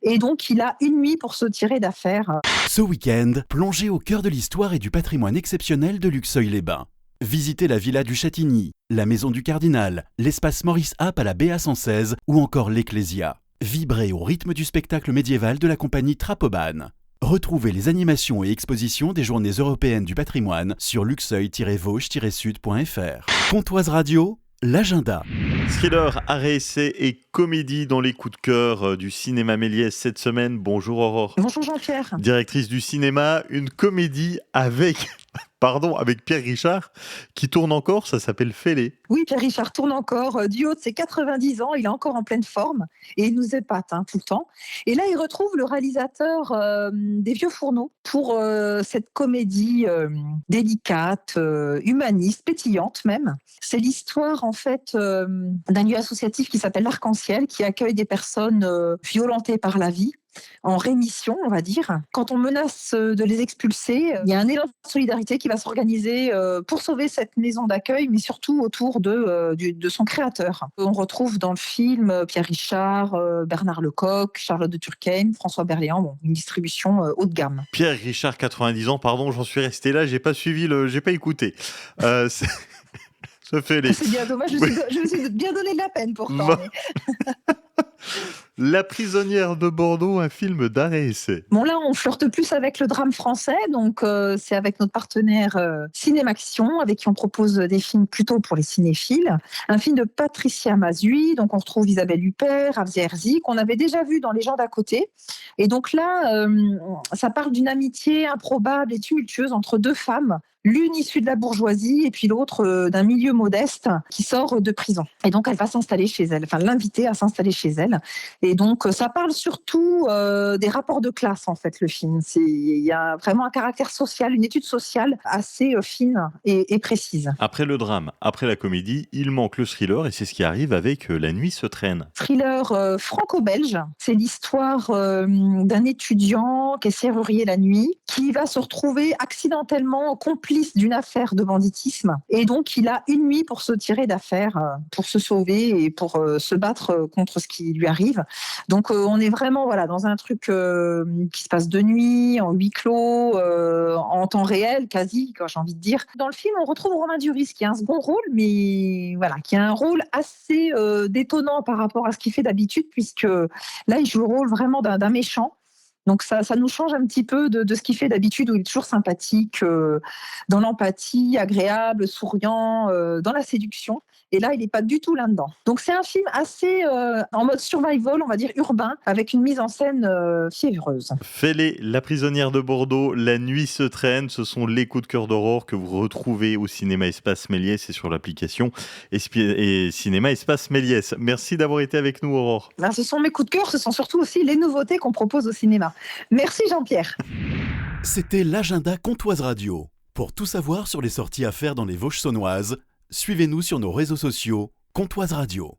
Et donc, il a une nuit pour se tirer d'affaire. Ce week-end, plongez au cœur de l'histoire et du patrimoine exceptionnel de Luxeuil-les-Bains. Visitez la Villa du Châtigny, la Maison du Cardinal, l'espace Maurice App à la BA 116 ou encore l'Ecclésia. Vibrez au rythme du spectacle médiéval de la compagnie Trapoban. Retrouvez les animations et expositions des Journées européennes du patrimoine sur luxeuil-vosges-sud.fr. Pontoise Radio, l'agenda. Thriller, arrêt, essai et comédie dans les coups de cœur du cinéma Méliès cette semaine. Bonjour Aurore. Bonjour Jean-Pierre. Directrice du cinéma, une comédie avec Pierre Richard qui tourne encore, ça s'appelle Fêlé. Oui, Pierre Richard tourne encore, du haut de ses 90 ans, il est encore en pleine forme et il nous épate tout le temps. Et là, il retrouve le réalisateur des Vieux Fourneaux pour cette comédie délicate, humaniste, pétillante même. C'est l'histoire en fait d'un lieu associatif qui s'appelle l'Arc-en-Ciel, qui accueille des personnes violentées par la vie, en rémission, on va dire. Quand on menace de les expulser, il y a un élan de solidarité qui va s'organiser pour sauver cette maison d'accueil, mais surtout autour de son créateur. On retrouve dans le film Pierre Richard, Bernard Lecoq, Charlotte de Turckheim, François Berléand, une distribution haut de gamme. Pierre Richard, 90 ans, pardon, j'en suis resté là, j'ai pas écouté. Ça fait les... C'est bien dommage, je me suis bien donné de la peine pourtant. La prisonnière de Bordeaux, un film d'arrêt-essai. Bon, là, on flirte plus avec le drame français, donc c'est avec notre partenaire Cinémaction, avec qui on propose des films plutôt pour les cinéphiles. Un film de Patricia Mazui, donc on retrouve Isabelle Huppert, Avzia Herzi, qu'on avait déjà vu dans Les gens d'à côté. Et donc là, ça parle d'une amitié improbable et tumultueuse entre deux femmes, l'une issue de la bourgeoisie et puis l'autre d'un milieu modeste qui sort de prison. Et donc elle va s'installer chez elle, enfin l'inviter à s'installer chez elle. Et donc ça parle surtout des rapports de classe en fait, le film. Il y a vraiment un caractère social, une étude sociale assez fine et précise. Après le drame, après la comédie, il manque le thriller et c'est ce qui arrive avec La nuit se traîne. Thriller franco-belge, c'est l'histoire d'un étudiant qui est serrurier la nuit, qui va se retrouver accidentellement complice d'une affaire de banditisme. Et donc, il a une nuit pour se tirer d'affaire, pour se sauver et pour se battre contre ce qui lui arrive. Donc, on est vraiment dans un truc qui se passe de nuit, en huis clos, en temps réel, quasi, j'ai envie de dire. Dans le film, on retrouve Romain Duris, qui a un second rôle, mais qui a un rôle assez détonnant par rapport à ce qu'il fait d'habitude, puisque là, il joue le rôle vraiment d'un méchant. Donc ça nous change un petit peu de ce qu'il fait d'habitude, où il est toujours sympathique, dans l'empathie, agréable, souriant, dans la séduction. Et là, il n'est pas du tout là-dedans. Donc c'est un film assez en mode survival, on va dire urbain, avec une mise en scène fiévreuse. Fêlé, La prisonnière de Bordeaux, La nuit se traîne, ce sont les coups de cœur d'Aurore que vous retrouvez au cinéma Espace Méliès et sur l'application et cinéma Espace Méliès. Merci d'avoir été avec nous, Aurore. Ce sont mes coups de cœur, ce sont surtout aussi les nouveautés qu'on propose au cinéma. Merci Jean-Pierre. C'était l'agenda Pontoise Radio. Pour tout savoir sur les sorties à faire dans les Vosges saunoises, suivez-nous sur nos réseaux sociaux Pontoise Radio.